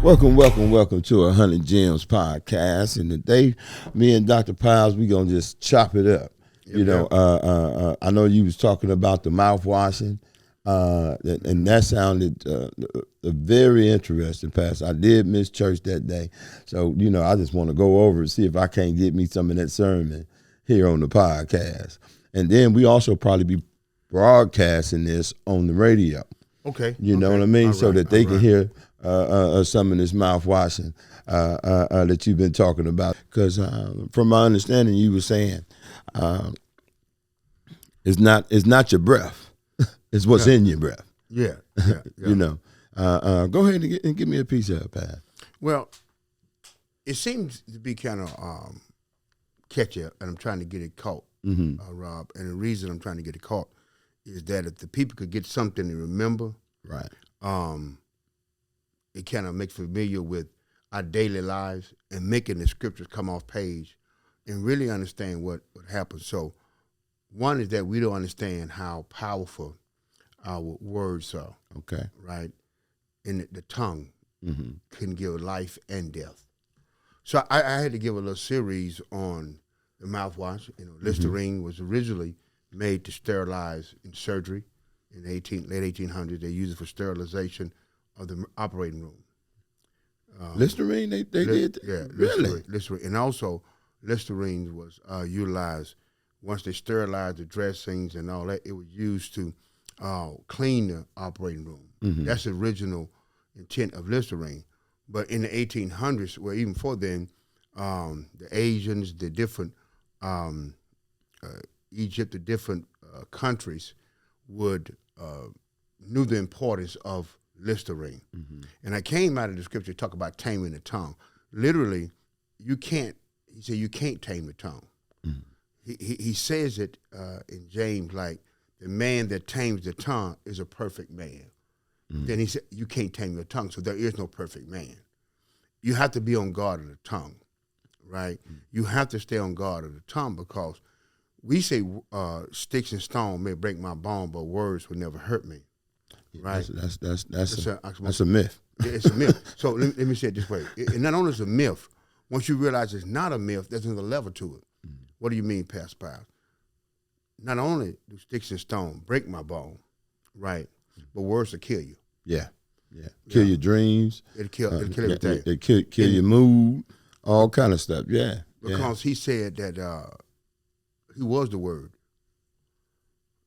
Welcome to 100 Gems podcast. And today, me and Dr. Piles, we gonna just chop it up. I know you was talking about the mouth washing, and that sounded very interesting, Pastor. I did miss church that day, so I just want to go over and see if I can't get me some of that sermon here on the podcast. And then we also probably be broadcasting this on the radio. Okay. You know what I mean? So that they can hear some of this mouth washing that you've been talking about. Because from my understanding, you were saying it's not your breath, it's what's in your breath. Yeah. Go ahead and give me a piece of it, Pat. Well, it seems to be kind of catchy, and I'm trying to get it caught, Rob. And the reason I'm trying to get it caught is that if the people could get something to remember, right? It kind of makes familiar with our daily lives and making the scriptures come off page and really understand what happens. So one is that we don't understand how powerful our words are. Okay. Right? And the tongue can give life and death. So I had to give a little series on the mouthwash. Listerine was originally made to sterilize in surgery in the late 1800s. They used it for sterilization of the operating room. Listerine, they did? Yeah, really? Listerine. And also, Listerine was utilized once they sterilized the dressings and all that. It was used to clean the operating room. That's the original intent of Listerine. But in the 1800s, well, even before then, the Asians, the different Egypt, the different countries would knew the importance of Listerine. And I came out of the scripture to talk about taming the tongue. Literally, he said you can't tame the tongue. He says it in James like, the man that tames the tongue is a perfect man. Then he said, you can't tame your tongue, so there is no perfect man. You have to be on guard of the tongue, right? You have to stay on guard of the tongue because we say sticks and stone may break my bone, but words will never hurt me. Right? That's a myth. It's a myth. So let me say it this way. And not only is it a myth, once you realize it's not a myth, there's another level to it. What do you mean, Pastor Piles? Not only do sticks and stone break my bone, right, but words will kill you. Yeah. Kill your dreams. It'll kill everything. It'll kill your mood, all kind of stuff. Yeah. Because he said that he was the Word.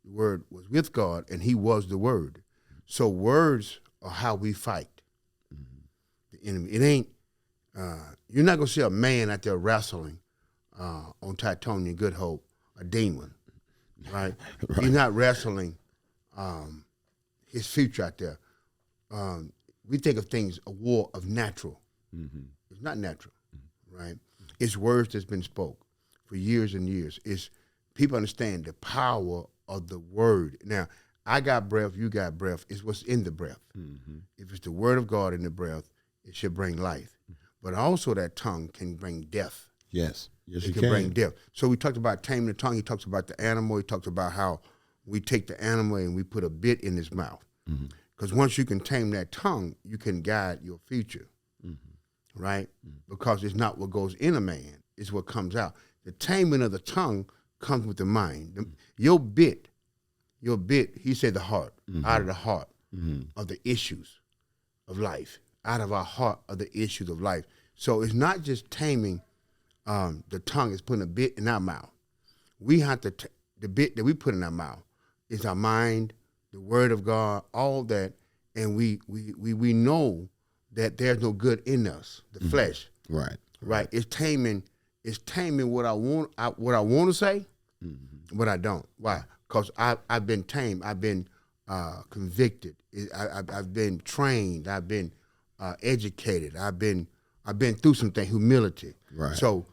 The Word was with God, and he was the Word. So words are how we fight the enemy. It ain't, you're not going to see a man out there wrestling on Titonia Good Hope, a demon, right? You're not wrestling his future out there. We think of things, a war of natural. It's not natural, right? It's words that's been spoke for years and years. It's people understand the power of the word. Now, I got breath, you got breath. It's what's in the breath. If it's the word of God in the breath, it should bring life. But also that tongue can bring death. Yes, it can bring death. So we talked about taming the tongue. He talks about the animal. He talks about how we take the animal and we put a bit in his mouth. Because once you can tame that tongue, you can guide your future, right? Because it's not what goes in a man, it's what comes out. The taming of the tongue comes with the mind. Your bit, he said the heart, out of the heart of the issues of life, out of our heart of the issues of life. So it's not just taming the tongue, it's putting a bit in our mouth. We have to, the bit that we put in our mouth is our mind, the word of God, all that, and we know that there's no good in us, the flesh. Right. It's taming what I want to say, but I don't. Why? Because I've been tamed. I've been convicted. I've been trained. I've been educated. I've been through some things, humility. Right. So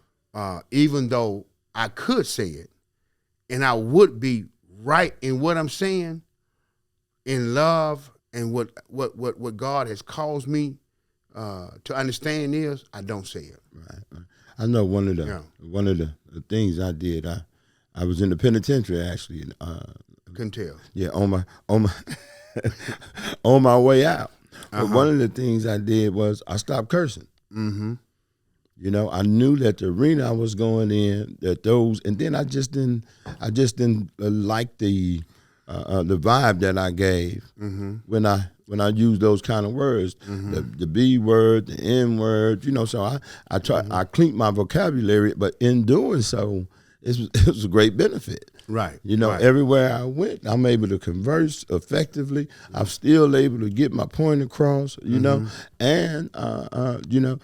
even though I could say it, and I would be right in what I'm saying, in love and what God has caused me to understand is, I don't say it. Right. I know one of the things I did. I was in the penitentiary actually. Couldn't tell. Yeah, on my on my way out. But one of the things I did was I stopped cursing. Mm-hmm. You know, I knew that the arena I was going in, that those, and then I just didn't like the vibe that I gave when I used those kind of words, the B word, the N word. You know, so I cleaned my vocabulary, but in doing so, it was a great benefit. Right. You know, everywhere I went, I'm able to converse effectively. I'm still able to get my point across, you know. And, you know,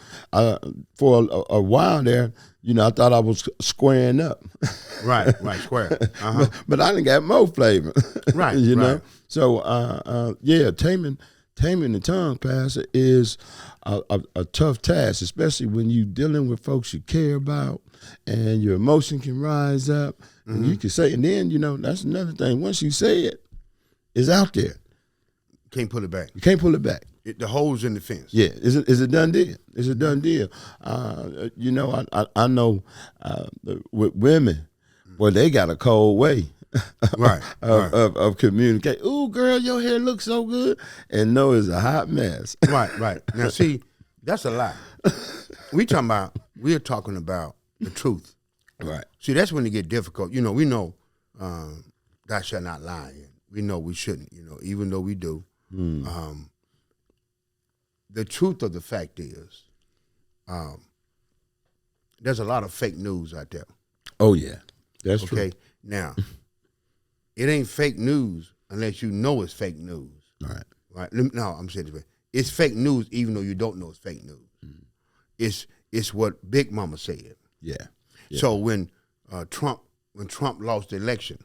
for a while there, you know, I thought I was squaring up. Right, square. But I didn't got more flavor. Right, you know. right. So, yeah, taming the tongue, Pastor, is a tough task, especially when you're dealing with folks you care about and your emotion can rise up. And you can say, and then, you know, that's another thing. Once you say it, it's out there. Can't pull it back. You can't pull it back. The hole's in the fence. Yeah, it's a done deal. It's a done deal. You know, I know with women, well, they got a cold way of communicate. Ooh, girl, your hair looks so good. And no, it's a hot mess. Right. Now, see, that's a lie. We're talking about the truth. Right. See, that's when it get difficult. You know, we know thou shalt not lie. We know we shouldn't, you know, even though we do. The truth of the fact is there's a lot of fake news out there. Oh, yeah. That's true. Okay? Now, it ain't fake news unless you know it's fake news. Right? No, I'm saying this way. It's fake news even though you don't know it's fake news. It's what Big Mama said. Yeah. So when Trump lost the election,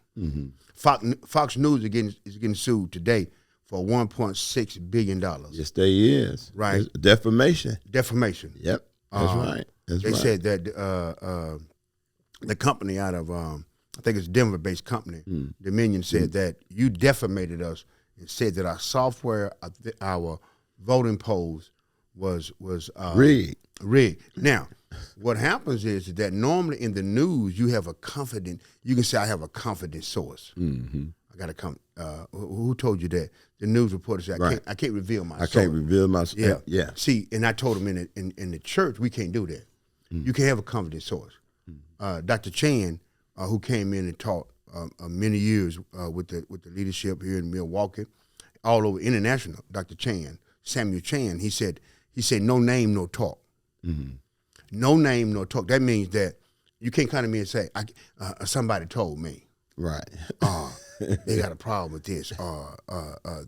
Fox News is getting sued today for $1.6 billion. Yes, they is. Right. It's defamation. Defamation. Yep. That's right. They said that the company out of I think it's a Denver-based company, Dominion, said that you defamated us and said that our software, our voting polls was rigged. Now, what happens is that normally in the news you have you can say I have a confident source. I got to who told you that? The news reporter said I can't reveal my source. I can't reveal my source. Yeah. See, and I told him in the church we can't do that. You can have a confident source. Dr. Chan, who came in and taught many years with the leadership here in Milwaukee, all over international. Dr. Chan, Samuel Chan, he said no name, no talk. No name, no talk. That means that you can't come to me and say, somebody told me. Right. They got a problem with this.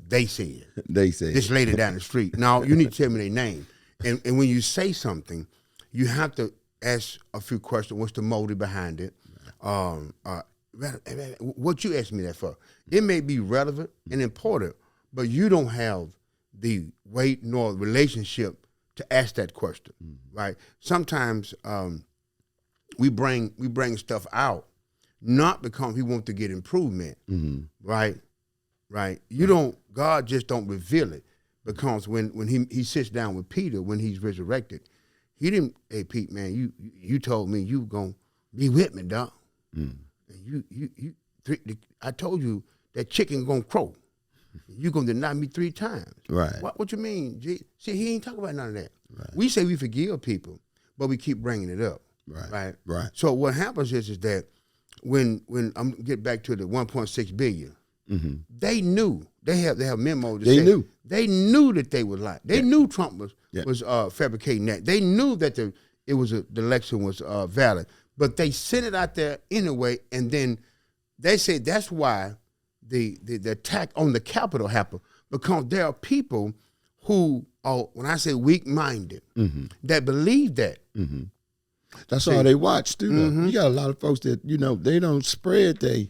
They said. They said. This lady down the street. Now, you need to tell me their name. And when you say something, you have to ask a few questions. What's the motive behind it? What you asked me that for? It may be relevant and important, but you don't have the weight nor relationship to ask that question, right? Sometimes we bring stuff out not because we want to get improvement, right? God just don't reveal it, because when he sits down with Peter when he's resurrected, he didn't. Hey Pete, man, you told me you gonna be with me, dog. And I told you that chicken gonna crow. You gonna deny me 3 times. Right. What you mean, G? See, he ain't talking about none of that. Right. We say we forgive people, but we keep bringing it up. Right. So what happens is that when I'm get back to the 1.6 billion, they knew they have memos. They knew that they would lie. They knew Trump was fabricating that. They knew that the election was valid, but they sent it out there anyway, and then they say that's why the attack on the Capitol happened, because there are people who are, when I say weak-minded, that believe that. That's all they watch too. You got a lot of folks that, you know, they don't spread their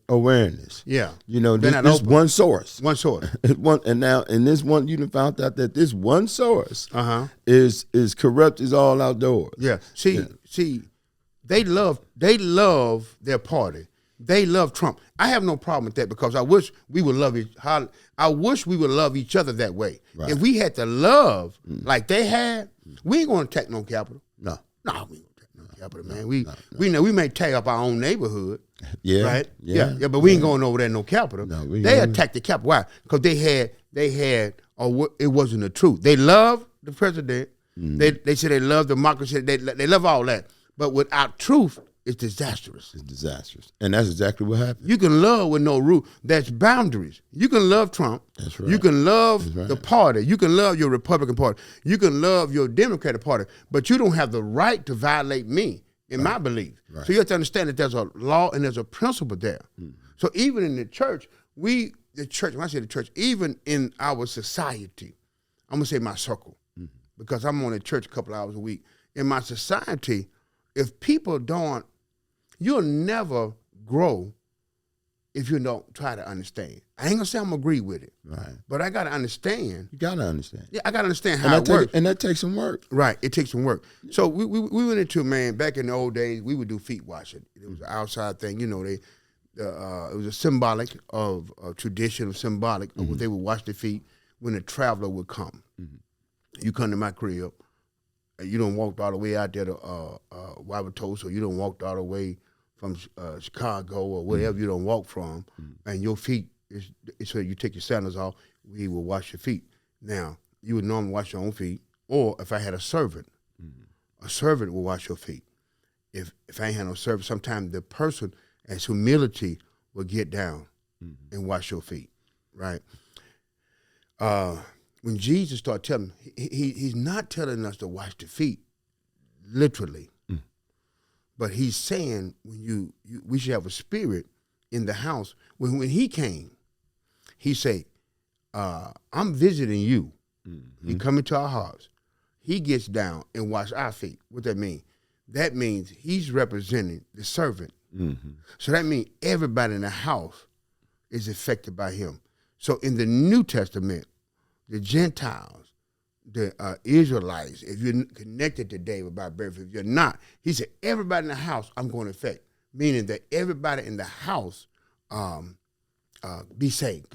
awareness. Yeah. You know, this one source. One source. And now in this one, you found out that this one source is corrupt as all outdoors. Yeah. See, they love their party. They love Trump. I have no problem with that, because I wish we would love each other that way. Right. If we had to love like they had, we ain't gonna attack no Capitol. No, we ain't gonna attack no Capitol, man. We know we may tear up our own neighborhood. Yeah. Right? Yeah. But we ain't going over there no Capitol. No, they attacked the Capitol. Why? Because they had or it wasn't the truth. They love the president. They say they love democracy. They love all that. But without truth, it's disastrous. It's disastrous. And that's exactly what happened. You can love with no rule. That's boundaries. You can love Trump. That's right. You can love the party. You can love your Republican Party. You can love your Democratic Party. But you don't have the right to violate me in my belief. Right. So you have to understand that there's a law and there's a principle there. So even in the church, when I say the church, even in our society, I'm going to say my circle, because I'm on at church a couple hours a week. In my society, if people don't, you'll never grow if you don't try to understand. I ain't gonna say I'm gonna agree with it, right? But I gotta understand. You gotta understand. Yeah, I gotta understand how it works. And that takes some work. Right, it takes some work. So we went into, man, back in the old days, we would do feet washing. It was an outside thing, you know. It was a symbolic of a tradition, of symbolic of what they would wash their feet when a traveler would come. You come to my crib, you don't walk all the way out there to Wauwatosa, or you don't walk all the way from Chicago or wherever you don't walk from, and your feet, so you take your sandals off, we will wash your feet. Now, you would normally wash your own feet, or if I had a servant will wash your feet. If I ain't had no servant, sometimes the person, as humility, will get down and wash your feet, right? When Jesus started telling, he's not telling us to wash the feet, literally, but he's saying when we should have a spirit in the house. When he came, he said, "I'm visiting you." He come into our hearts. He gets down and wash our feet. What that mean? That means he's representing the servant. So that means everybody in the house is affected by him. So in the New Testament, the Gentiles, the Israelites, if you're connected to David by birth, if you're not, he said, everybody in the house I'm going to affect, meaning that everybody in the house can be saved.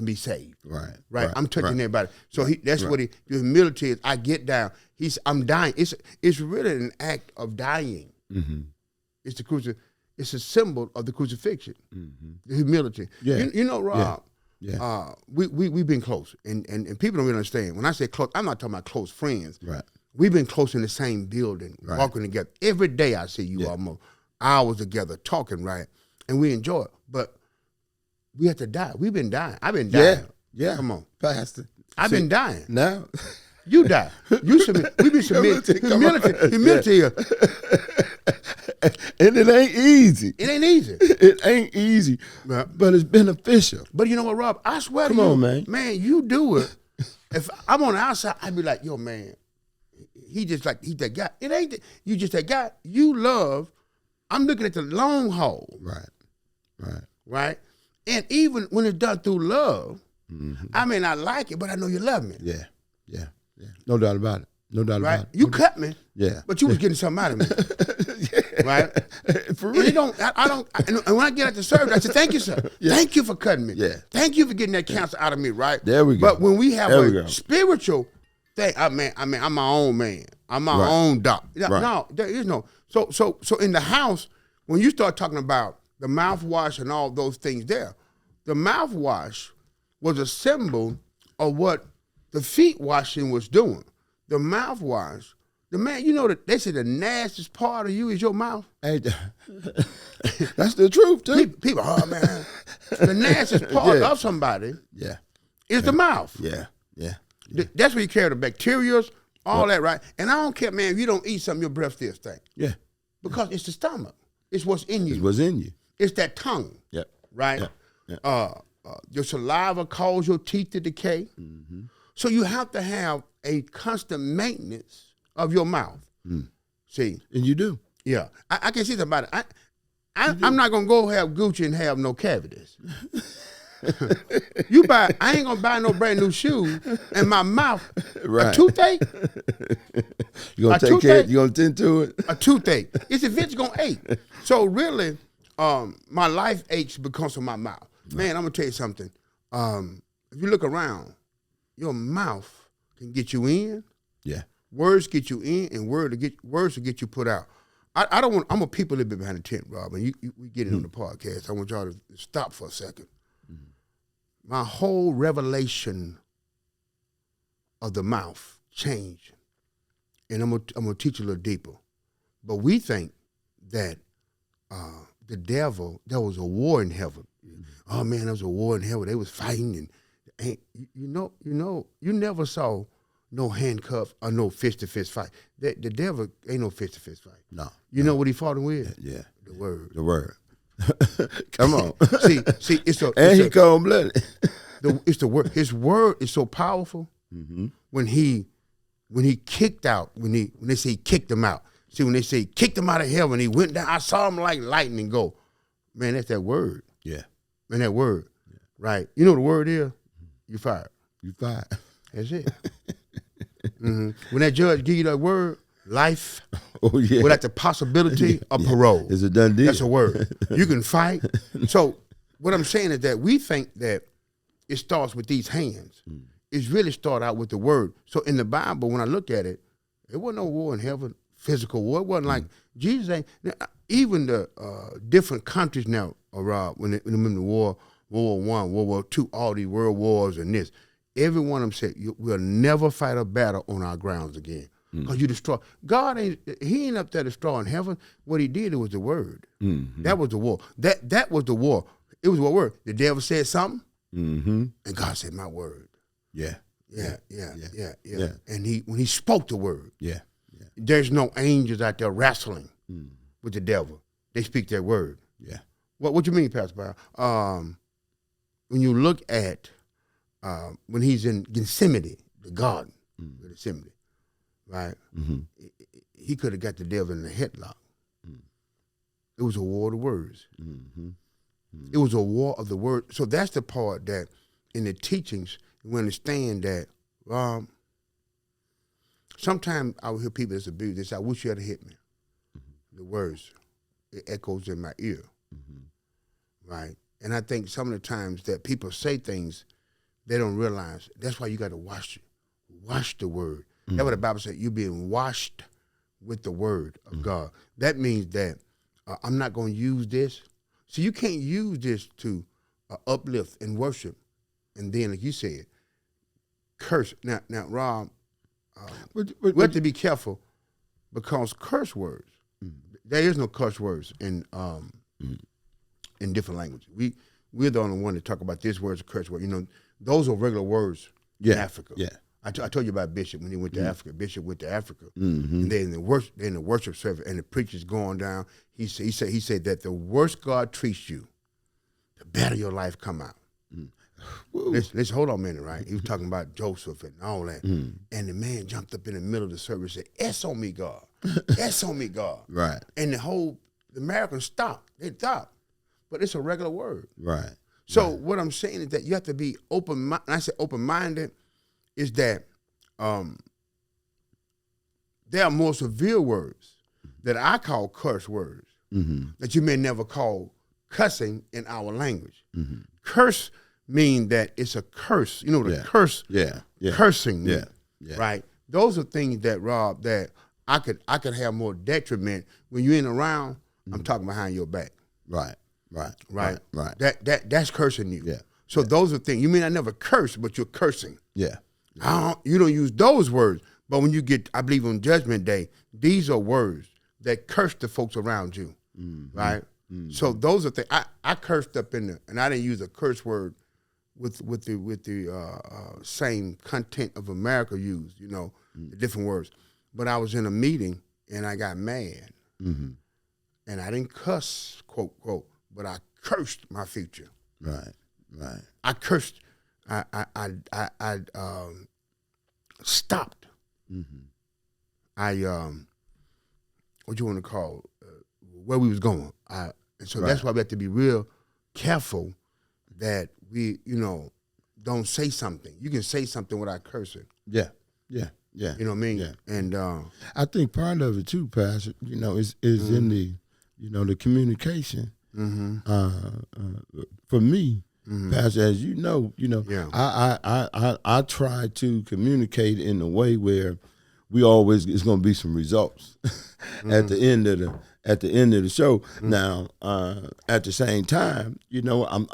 Right. I'm touching everybody. So that's what the humility is. I get down. I'm dying. It's really an act of dying. It's it's a symbol of the crucifixion, the humility. Yeah. You know, Rob, we've been close, and people don't really understand. When I say close, I'm not talking about close friends. Right. We've been close in the same building, walking together. Every day I see you almost hours together, talking, right? And we enjoy it. But we have to die. We've been dying. I've been dying. Yeah. Come on. Pastor. I've been dying. Now. You die. You submit. We be submitted. Humility. And it ain't easy. It ain't easy. It ain't easy, but it's beneficial. But you know what, Rob? I swear to you. Come on, man. Man, you do it. If I'm on the outside, I'd be like, yo, man, he's that guy. It ain't that. You just that guy. You love. I'm looking at the long haul. Right? And even when it's done through love, I may not like it, but I know you love me. Yeah. No doubt about it. About it. You cut me. Yeah. But you was getting something out of me. Right? For real. And when I get out the service, I say, thank you, sir. Thank you for cutting me. Yeah. Thank you for getting that cancer out of me, right? There we go. But when we have a spiritual thing, I'm my own man. I'm my own doc. No, there is no. So in the house, when you start talking about the mouthwash and all those things there, the mouthwash was a symbol of what the feet washing was doing. The mouthwash, you know that they say the nastiest part of you is your mouth. Hey, that's the truth too. People, oh man, the nastiest part of somebody, is the mouth. Yeah. That's where you carry the bacteria, all that, right? And I don't care, man, if you don't eat something, your breath still stinks. Yeah, because it's the stomach. It's what's in you. It's what's in you. It's that tongue. Yep. Right. Your saliva causes your teeth to decay. So you have to have a constant maintenance of your mouth. See? And you do. Yeah. I can see something about it. I'm not going to go have Gucci and have no cavities. I ain't going to buy no brand new shoes and my mouth, a toothache. You're going to take care, you're going to tend to it? A toothache. It's eventually going to ache. So really, my life aches because of my mouth. Man, I'm going to tell you something. If you look around, your mouth can get you in. Yeah. Words get you in, and words will get you put out. I don't want. I'm a people a little bit behind the tent, Rob, and we get it on the podcast. I want y'all to stop for a second. My whole revelation of the mouth change. And I'm gonna teach you a little deeper. But we think that the devil, there was a war in heaven. Oh man, there was a war in heaven. They was fighting, and you never saw no handcuff or no fist-to-fist fight. The devil ain't no fist-to-fist fight. No. You know what he fought him with? Yeah. The word. The word. Come on. see, he cold-blooded. It's the word. His word is so powerful. Mm-hmm. When he kicked out, when they say he kicked him out. See, when they say he kicked him out of heaven, he went down. I saw him like lightning go. Man, that's that word. Yeah. Man, that word. Yeah. Right. You know what the word is? You fired. You fired. That's it. Mm-hmm. When that judge give you that word, life, without the possibility of parole. It's a done deal. That's a word. You can fight. So what I'm saying is that we think that it starts with these hands. It's really start out with the word. So in the Bible, when I look at it, there wasn't no war in heaven, physical war. It wasn't like Jesus ain't. Even the different countries now, when they're in the war, World War I, World War II, all these world wars and this, every one of them said, we'll never fight a battle on our grounds again. Because you destroy. God he ain't up there destroying heaven. What he did, it was the word. Mm-hmm. That was the war. That was the war. It was what word? The devil said something, and God said, my word. Yeah. And when he spoke the word, there's no angels out there wrestling with the devil. They speak their word. Yeah. What you mean, Pastor Brown? When you look at when he's in Gethsemane, the garden, Gethsemane, right? Mm-hmm. He could have got the devil in the headlock. It was a war of the words. Mm-hmm. Mm-hmm. It was a war of the word. So that's the part that in the teachings, we understand that sometimes I will hear people that's abused. They say, I wish you had hit me. Mm-hmm. The words, it echoes in my ear. Mm-hmm. Right? And I think some of the times that people say things they don't realize. That's why you got to wash the word. Mm-hmm. That's what the Bible said. You're being washed with the word of God. That means that I'm not going to use this. So you can't use this to uplift and worship. And then, like you said, curse. Now, Rob, we have to be careful because curse words, there is no curse words in different languages. We're the only one to talk about this word's a curse word. You know, those are regular words in Africa. Yeah. I told you about Bishop when he went to Africa. Bishop went to Africa, and they're in the worship service, and the preacher's going down. He said that the worse God treats you, the better your life come out. Let's hold on a minute, right? He was talking about Joseph and all that, and the man jumped up in the middle of the service and said, "S on me, God, S on me, God." Right. And the Americans stopped. They stopped, but it's a regular word. Right. So what I'm saying is that you have to be open. I say open-minded. Is that there are more severe words that I call curse words that you may never call cussing in our language. Curse mean that it's a curse. You know the curse. Cursing. Right. Those are things that Rob that I could have more detriment when you ain't around. I'm talking behind your back. Right. That's cursing you. Yeah. So those are things. You mean I never curse, but you're cursing. Yeah. You don't use those words, but when you get, I believe on Judgment Day, these are words that curse the folks around you, right? So those are things. I cursed up and I didn't use a curse word with the same content of America used, you know, the different words. But I was in a meeting and I got mad, and I didn't cuss, quote quote, but I cursed my future. Right. I cursed. I stopped. I what you want to call where we was going. And so that's why we have to be real careful that we, don't say something. You can say something without cursing. Yeah. You know what I mean? Yeah. And I think part of it too, Pastor, is in the, the communication. For me. Pastor, as you know, I try to communicate in a way where it's going to be some results at the end of the show. Now, at the same time, I'm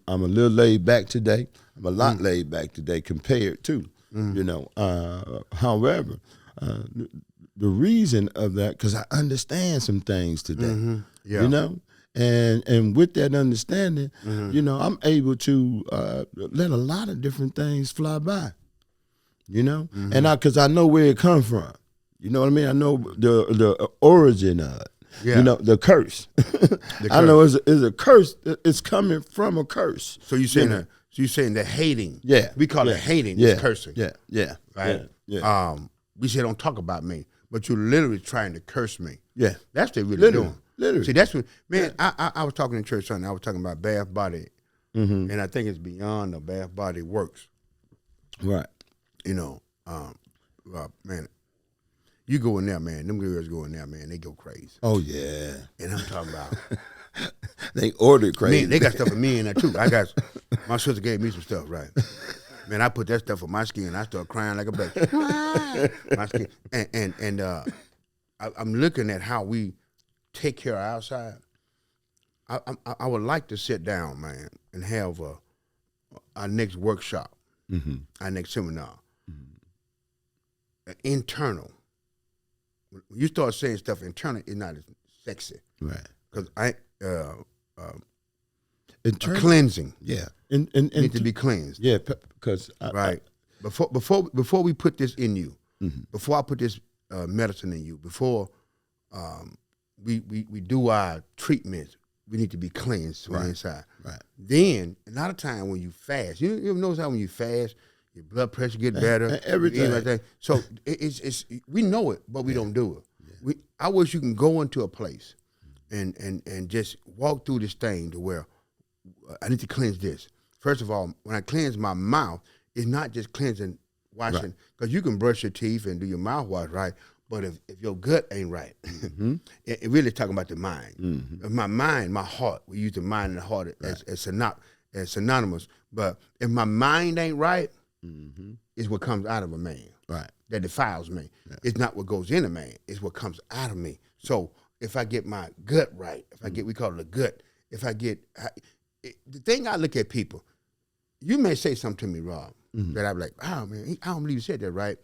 a little laid back today. I'm a lot laid back today compared to You know, however, the reason of that, because I understand some things today. Yeah. You know, and with that understanding, you know, I'm able to let a lot of different things fly by. You know, and because I know where it comes from. You know what I mean? I know the origin of it. Yeah. You know, the curse. I know it's a curse. It's coming from a curse. So you saying that? So you saying the hating? Yeah. We call it hating. Yeah. It's cursing. Yeah. Right. Yeah. We say don't talk about me, but you're literally trying to curse me. Yeah. That's what they're really doing. Literally. See, that's what, man. I was talking in church Sunday. I was talking about Bath Body, and I think it's beyond the Bath Body Works. Right. You know, man. You go in there, man. Them girls go in there, man. They go crazy. Oh yeah. And I'm talking about. They ordered crazy. Man, they got stuff for me in there too. My sister gave me some stuff, right? Man, I put that stuff on my skin. I start crying like a baby. My skin, and I'm looking at how we take care of our outside. I would like to sit down, man, and have our next workshop, our next seminar, internal. When you start saying stuff internal, it's not as sexy, Right. because Internal. cleansing. Yeah. And Need to be cleansed. Yeah, because Right. Before we put this in you, before I put this medicine in you, before we do our treatments, we need to be cleansed from the inside. Right. Then a lot of time when you fast, you ever notice how when you fast, your blood pressure get better, everything. like that. So it's we know it, but we don't do it. Yeah. I wish you can go into a place and just walk through this thing to where I need to cleanse this. First of all, when I cleanse my mouth, it's not just cleansing, washing, because you can brush your teeth and do your mouthwash, right? But if your gut ain't right, it really talking about the mind. My mind, my heart, we use the mind and the heart as synonymous. But if my mind ain't right, it's what comes out of a man. Right. That defiles me. Yeah. It's not what goes in a man, it's what comes out of me. So if I get my gut right, if I get, we call it a gut, if I get, the thing I look at people, you may say something to me, Rob, that I'm like, oh man, I don't believe you said that, right?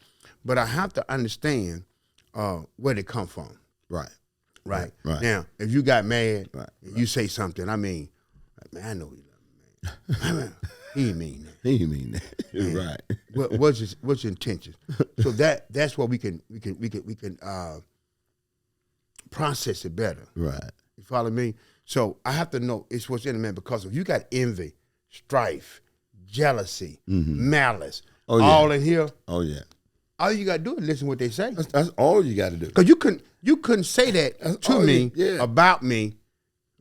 But I have to understand where they come from. Right. Right. Right. Now, if you got mad, and you say something, I mean, like, man, I know you love me, man. He didn't mean that. He didn't mean that. Right. What's your intentions? So that's where we can process it better. Right. You follow me? So I have to know it's what's in a man, because if you got envy, strife, jealousy, malice, all in here. Oh yeah. All you gotta do is listen to what they say. That's all you got to do. Because you couldn't say that to me about me,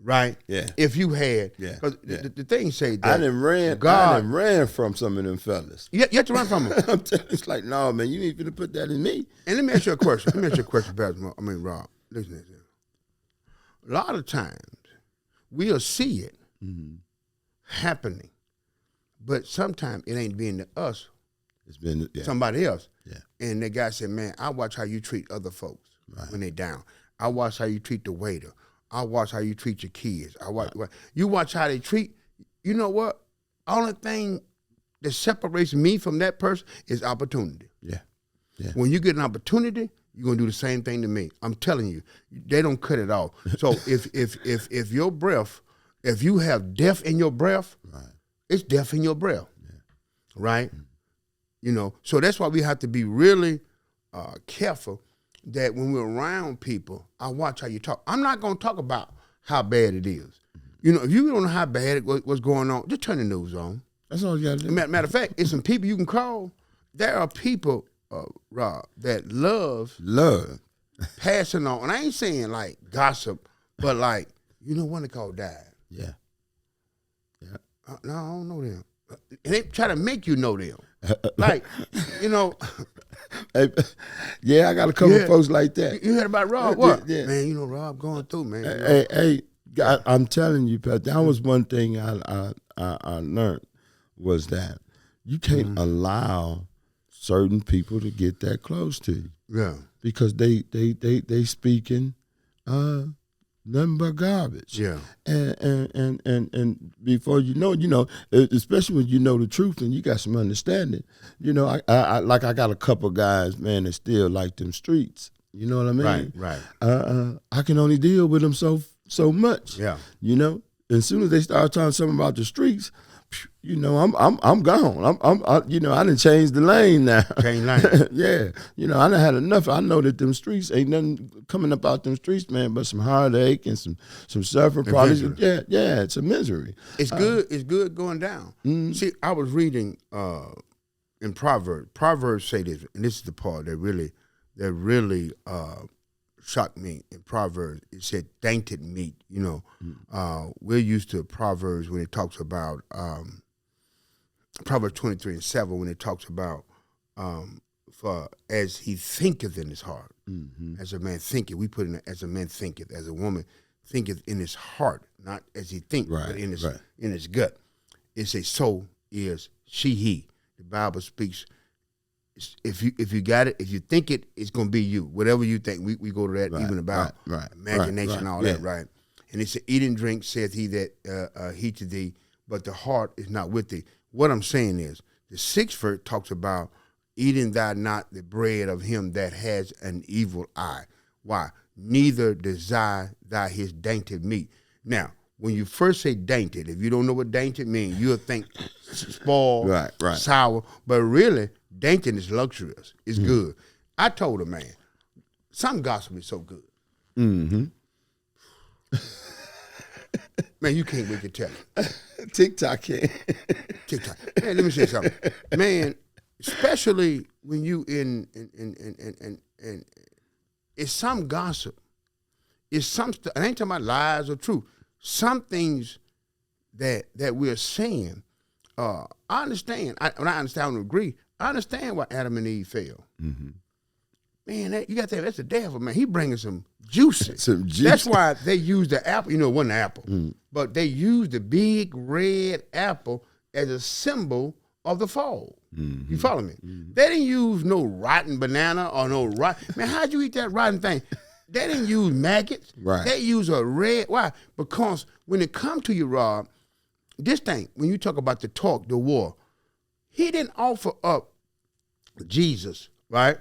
right? Yeah. If you had, because the thing say that I done ran from some of them fellas. You have to run from them. It's like, no, man, you ain't finna put that in me. And let me ask you a question. Pastor. Rob. Listen to this. A lot of times we'll see it happening, but sometimes it ain't being to us. It's been somebody else. Yeah. And the guy said, man, I watch how you treat other folks when they down. I watch how you treat the waiter. I watch how you treat your kids. You watch how they treat. You know what? Only thing that separates me from that person is opportunity. Yeah. Yeah. When you get an opportunity, you're gonna do the same thing to me. I'm telling you, they don't cut it off. So if your breath, if you have death in your breath, it's death in your breath, right? You know, so that's why we have to be really careful that when we're around people, I watch how you talk. I'm not gonna talk about how bad it is. You know, if you don't know how bad what's going on, just turn the news on. That's all you got to do. Matter of fact, it's some people you can call. There are people, Rob, that love passing on. And I ain't saying like gossip, but like, you know, one they call died. Yeah. No, I don't know them. And they try to make you know them. Like, you know. Hey, yeah, I got a couple of folks like that. You heard about Rob? What? Yeah. Man, you know, Rob going through, man. Hey, I'm telling you, Pat, that was one thing I learned, was that you can't allow certain people to get that close to you. Yeah. Because they speaking nothing but garbage. Yeah. And before you know, especially when you know the truth and you got some understanding, I got a couple guys, man, that still like them streets. You know what I mean? Right. I can only deal with them so much. Yeah. As soon as they start talking something about the streets, I'm gone. I done changed the lane now. Change lane. Yeah. I done had enough. I know that them streets ain't nothing coming up out them streets, man, but some heartache and some suffering problems. Yeah, it's a misery. It's good. It's good going down. Mm-hmm. See, I was reading in Proverbs. Proverbs say this, and this is the part that really shocked me in Proverbs. It said dainted meat. We're used to Proverbs when it talks about Proverbs 23:7 when it talks about for as he thinketh in his heart, as a man thinketh. We put in as a man thinketh, as a woman thinketh in his heart, not as he think, but in his gut. It says so is he. The Bible speaks. If you got it, if you think it, it's gonna be you. Whatever you think, we go to that even about imagination and all that, right? And it said, eat and drink, saith he that he to thee, but the heart is not with thee. What I'm saying is, the 6th verse talks about eating thou not the bread of him that has an evil eye. Why? Neither desire thou his dainty meat. Now, when you first say dainty, if you don't know what dainty means, you'll think spoiled, sour, but really, dainty is luxurious. It's good. I told her, man, some gospel is so good. Mm-hmm. Man, you can't wait to tell it. TikTok can't. TikTok. Man, let me say something. Man, especially when you in it's some gossip. It's some stuff. I ain't talking about lies or truth. Some things that we're saying. I understand. I understand and agree. I understand why Adam and Eve fell. Mm-hmm. Man, you got that. That's the devil, man. He bringing some juices. That's why they use the apple. It wasn't an apple, but they used the big red apple as a symbol of the fall. Mm-hmm. You follow me? Mm-hmm. They didn't use no rotten banana or no rotten. Man, how'd you eat that rotten thing? They didn't use maggots. Right. They use a red. Why? Because when it comes to you, Rob, this thing, when you talk about the war, he didn't offer up Jesus, right?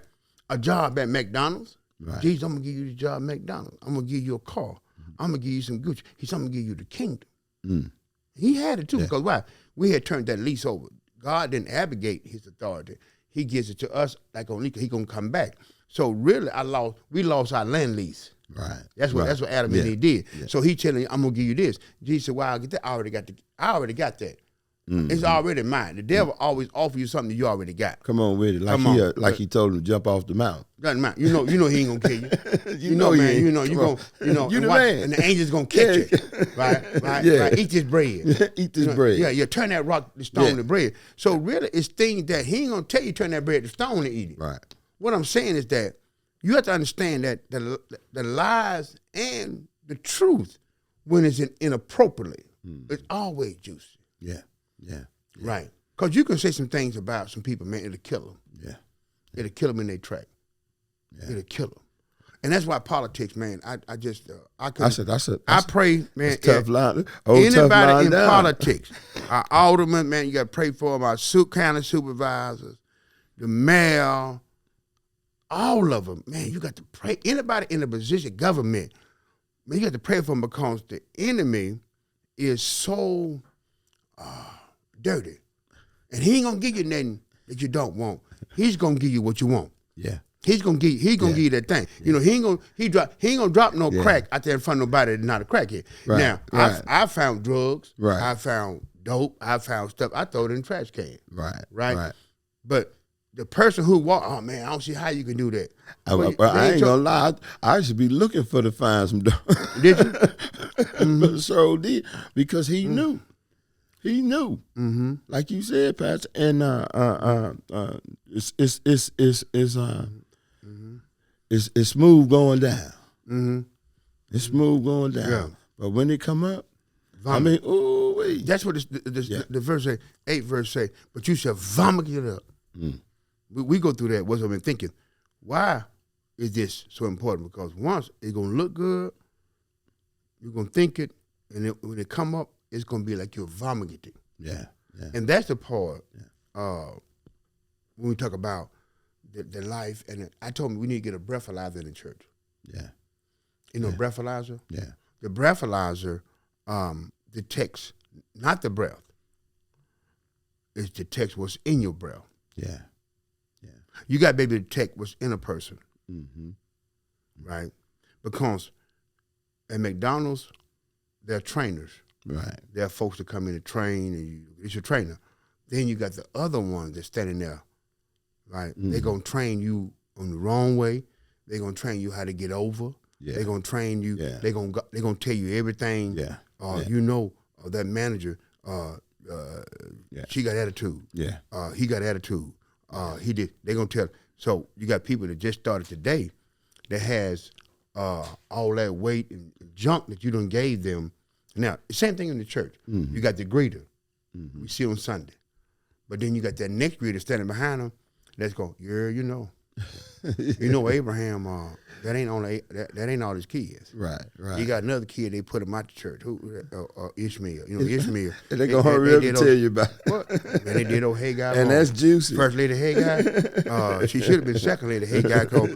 A job at McDonald's. Right. Jesus, I'm going to give you the job at McDonald's. I'm going to give you a car. Mm-hmm. I'm going to give you some Gucci. He's going to give you the kingdom. Mm. He had it too, because why? We had turned that lease over. God didn't abrogate his authority. He gives it to us like only he going to come back. So really, we lost our land lease. Right. That's what Adam and Eve did. Yeah. So he telling you, I'm going to give you this. Jesus said, well, I'll get that. I already got that. Mm-hmm. It's already mine. The devil always offers you something you already got. Come on with it, he told him to jump off the mountain. Doesn't matter. You know he ain't gonna kill you. you know, man. You the man. And the angel's gonna catch you. Right. Right. Eat this bread. Eat this bread. Yeah. You turn that rock, the stone to bread. So really, it's things that he ain't gonna tell you turn that bread to stone to eat it. Right. What I'm saying is that you have to understand that the lies and the truth, when it's inappropriately, it's always juicy. Yeah. Right. Because you can say some things about some people, man, it'll kill them. Yeah. It'll kill them in their track. Yeah. It'll kill them. And that's why politics, man, I pray, man, tough line. Anybody in politics, our aldermen, man, you got to pray for them, our county supervisors, the mayor, all of them, man, you got to pray. Anybody in a position, government, man, you got to pray for them, because the enemy is so dirty. And he ain't gonna give you nothing that you don't want. He's gonna give you what you want. Yeah. He's gonna give you that thing. Yeah. You know, he ain't gonna drop no crack out there in front of nobody that's not a crackhead. Right. Now, I found drugs, I found dope, I found stuff, I throw it in the trash can. Right. But the person who oh man, I don't see how you can do that. I ain't gonna lie, I should be looking to find some dope. Did you? Mm-hmm. So did, because he knew. He knew, like you said, Pastor, and it's smooth going down. Mm-hmm. It's smooth going down. Yeah. But when it come up, vomit. I mean, ooh wait. That's what the verse 8 verse say. But you shall vomit it up. Mm. We go through that. What I've been thinking. Why is this so important? Because once it's gonna look good, You're gonna think it, and when it come up, it's gonna be like you're vomiting. Yeah. And that's the part when we talk about the life. And I told me we need to get a breathalyzer in the church. Yeah. You know, breathalyzer. Yeah. The breathalyzer detects not the breath. It detects what's in your breath. Yeah. You got to be able to detect what's in a person, Mm-hmm. right? Because at McDonald's, they're trainers. Right. There are folks that come in to train, and it's your trainer. Then you got the other ones that's standing there, right? Mm-hmm. They're going to train you on the wrong way. They're going to train you how to get over. Yeah. They're going to train you. Yeah. They're going to tell you everything. Yeah. You know, that manager, she got attitude. Yeah. He got attitude. He did. They're going to tell. So you got people that just started today that has all that weight and junk that you done gave them. Now, the same thing in the church. Mm-hmm. You got the greeter we see on Sunday. But then you got that next greeter standing behind them that's going, yeah, you know. You know Abraham, that ain't all his kids. Right. He got another kid they put him out the church. Ishmael. You know, Ishmael. And they're going to hurry up and tell you about it. What? And they did old Hagar. And that's juicy. First lady Hagar. She should have been second lady Hagar because,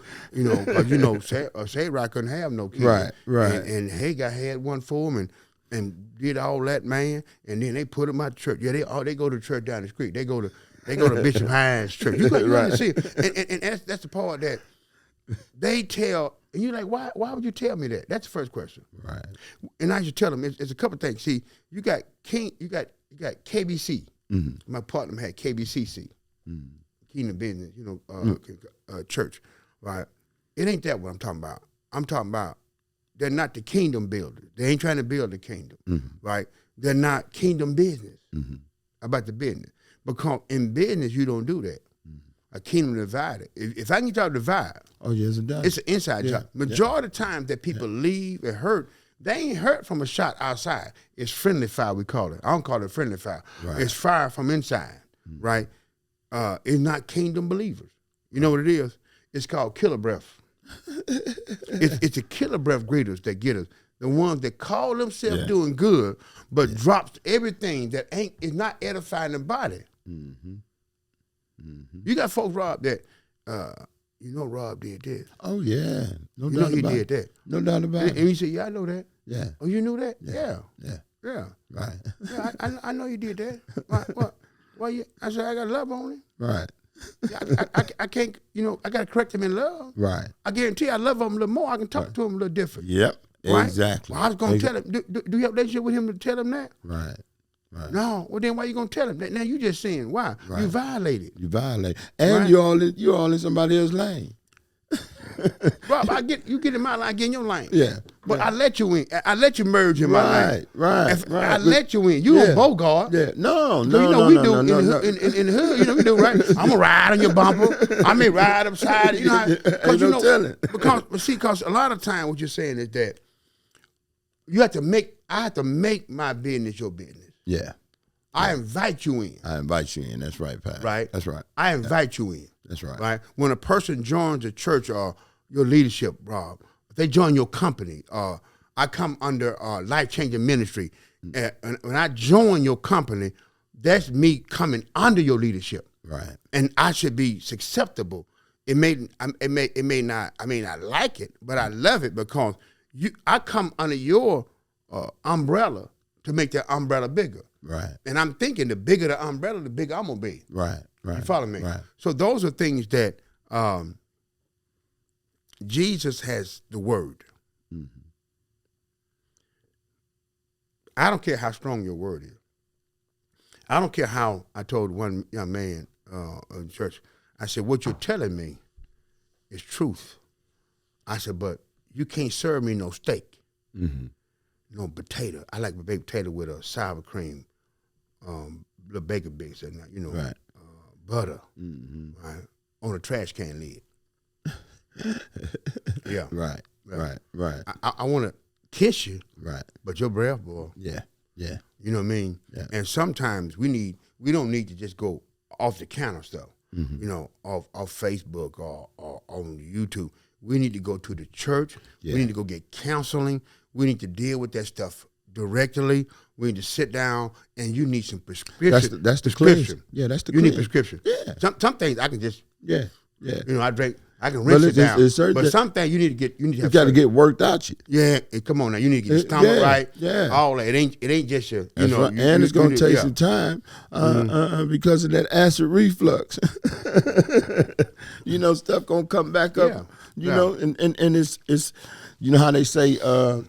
Sarai couldn't have no kids. Right. And Hagar had one for him and did all that, man. And then they put him out the church. Yeah, they go to church down the street. They go to Bishop Hines Church. You got to see it. And that's the part that they tell, and you're like, why would you tell me that? That's the first question. Right. And I should tell them, it's a couple of things. See, you got KBC. Mm-hmm. My partner had KBCC, Kingdom Business, church, right? It ain't that what I'm talking about. I'm talking about they're not the kingdom builders. They ain't trying to build the kingdom, right? They're not kingdom business about the business. Because in business, you don't do that. A kingdom divided. If I can talk divide, yes, it does. it's an inside job. Majority of the time that people leave and hurt, they ain't hurt from a shot outside. It's friendly fire, we call it. I don't call it friendly fire. Right. It's fire from inside, right? It's not kingdom believers. You know what it is? It's called killer breath. It's the killer breath greeters that get us. The ones that call themselves doing good, but drops everything that is not edifying the body. You got folks, Rob, that Rob did this. Oh yeah, no doubt You know he about did it. that. No doubt about And it. you say, yeah, I know that. Yeah. Oh, you knew that? Yeah. Yeah. Right. Yeah, I know you did that. Why I said, I got love on him. Right. I can't, I got to correct him in love. Right. I guarantee you I love him a little more. I can talk to him a little different. Yep. Right? Exactly. Well, I was going to tell him, do you have a relationship with him to tell him that? Right. No. Well, then why you going to tell him that? Now you just saying, why? Right. You violated. You violate. And Right. you're all in somebody else's lane. Rob, you get in my line, I get in your lane. Yeah. But I let you in. I let you merge in my lane. Right. I let you in. You a Bogart. Yeah. No. In the hood, we do, right? I'm going to ride on your bumper. I may ride upside. Ain't no telling. Because a lot of time what you're saying is that I have to make my business your business. Yeah. I invite you in. I invite you in. That's right, Pat. Right? That's right. I invite you in. That's right. Right? When a person joins a church or your leadership, Rob, if they join your company, I come under life-changing ministry. And when I join your company, that's me coming under your leadership. Right. And I should be acceptable. It may not, I may not like it, but I love it because I come under your umbrella to make that umbrella bigger. Right. And I'm thinking the bigger the umbrella, the bigger I'm going to be. Right. You follow me? Right. So those are things that Jesus has the word. Mm-hmm. I don't care how strong your word is. I don't care how, I told one young man in church, I said, what you're telling me is truth. I said, but you can't serve me no steak, no potato. I like baked potato with a sour cream, little bacon bits, and Right. Butter, right, on a trash can lid. Yeah. Right. I want to kiss you, Right. but your breath, boy. Yeah. You know what I mean? Yeah. And sometimes we don't need to just go off the counter stuff, off Facebook or on YouTube. We need to go to the church. Yeah. We need to go get counseling. We need to deal with that stuff directly. We need to sit down, and you need some prescription. That's the prescription. Yeah, that's the You need cleanse. prescription. Yeah. Some things I can just, Yeah. I can rinse it down. it's certain But that- some things you need to get. You got to get worked out. Yeah, come on now. You need to get your stomach right. Yeah. All that. It ain't just your. That's right. And it's going to take some time because of that acid reflux. Stuff going to come back up. Yeah. You know, and it's you know how they say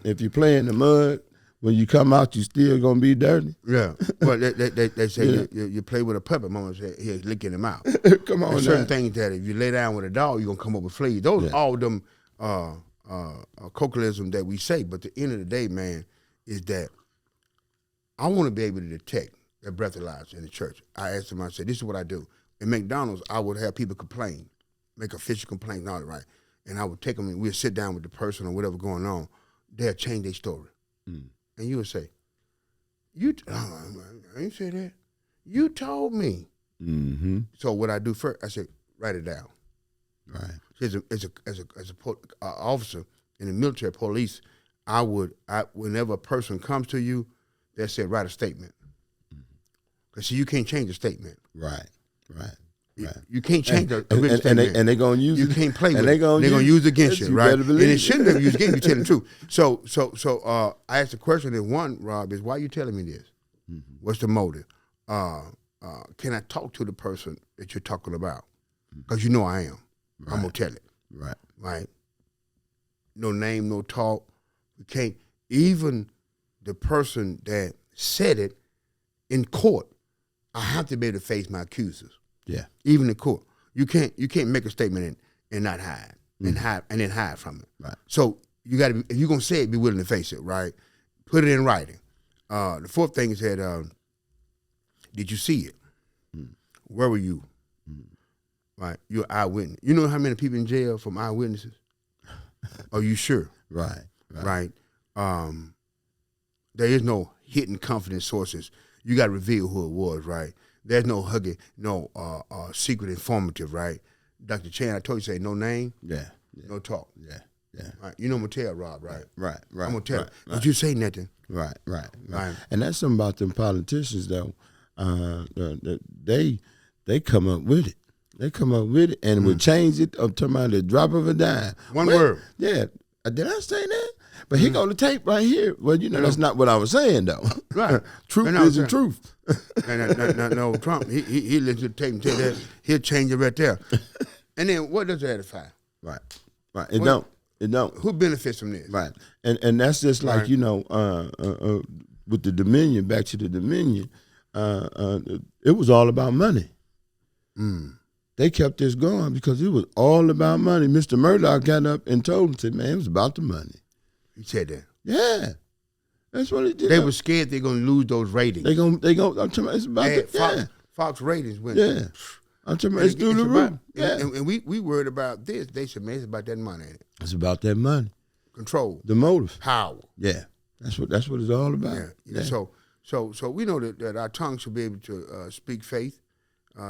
if you play in the mud, when you come out, you still going to be dirty. Yeah. Well, they say you play with a puppet. Mama said, here, licking him out. Come on, There's certain things that if you lay down with a dog, you're going to come up with fleas. Those all them colloquialism that we say. But at the end of the day, man, is that I want to be able to detect that breathalyzer in the church. I asked them, I said, this is what I do. In McDonald's, I would have people complain, make official complaints, all right. And I would take them and we'd sit down with the person or whatever going on. They'll change their story. And you would say, I ain't say that. You told me. Mm-hmm. So what I do first, I said, write it down. Right. As a officer in the military police, whenever a person comes to you, they said write a statement. Because see, you can't change a statement. Right. You can't change the written statement. And they're going to use it. You can't play with and it. They're going to use it against you, right? And believe it shouldn't have used against you, tell the truth. So I asked the question that one, Rob, is why are you telling me this? Mm-hmm. What's the motive? Can I talk to the person that you're talking about? Because you know I am. Right. I'm going to tell it. Right. No name, no talk. You can't. Even the person that said it in court, I have to be able to face my accusers. Yeah. Even in court. You can't make a statement and not hide. And then hide from it. Right. So you gotta be, if you're gonna say it, be willing to face it, right? Put it in writing. The fourth thing is that did you see it? Where were you? Right. You're an eyewitness. You know how many people in jail from eyewitnesses? Are you sure? Right. There is no hidden confidence sources. You got to reveal who it was, right? There's no hugging, no secret informative, right? Dr. Chan, I told you, say no name, no talk. Yeah. Right. You know I'm going to tell Rob, right? Right. I'm going to tell him. Don't you say nothing. Right. And that's something about them politicians, though. They come up with it. They come up with it and would change it. I'm talking about the drop of a dime. One word. Yeah. Did I say that? But he got the tape right here. Well, that's not what I was saying, though. Right. Truth isn't truth. No, Trump, he listen to the tape and tell that, he'll change it right there. And then what does it edify? Right. It don't. Who benefits from this? Right. And that's just like, with the Dominion, back to the Dominion, it was all about money. They kept this going because it was all about money. Mr. Murdoch got up and told him, said, man, it was about the money. He said that. Yeah. That's what he did. They were scared they're going to lose those ratings. They going I'm talking about, it's about Fox ratings went. Yeah. I'm talking about, it's through the roof. Yeah. And we worried about this. They said, man, it's about that money, ain't it? It's about that money. Control. The motive. Power. Yeah. That's what it's all about. Yeah. So we know that our tongue should be able to speak faith,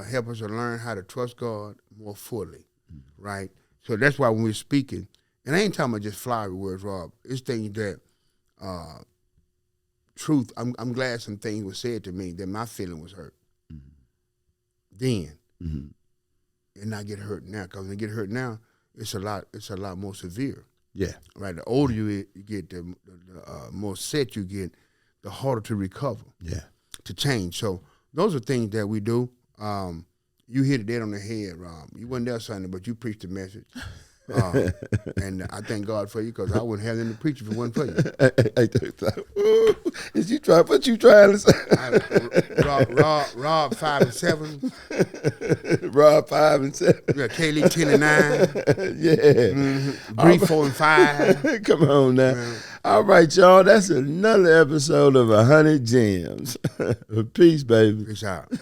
help us to learn how to trust God more fully, right? So that's why when we're speaking, and I ain't talking about just flowery words, Rob. It's things that truth. I'm glad some things were said to me that my feeling was hurt then, and not get hurt now. Because when you get hurt now, it's a lot more severe. Yeah. Right. The older you get, the more set you get, the harder to recover. Yeah. To change. So those are things that we do. You hit it dead on the head, Rob. You wasn't there Sunday, but you preached the message. And I thank God for you because I wouldn't have them to preach if it wasn't for you. Is you trying? What you trying to say? Rob 5 and 7. Rob 5 and 7. Yeah, Kaylee 10 and 9. Yeah. Bree 4 and 5. Come on now. Yeah. All right, y'all. That's another episode of 100 Gems. Peace, baby. Peace out.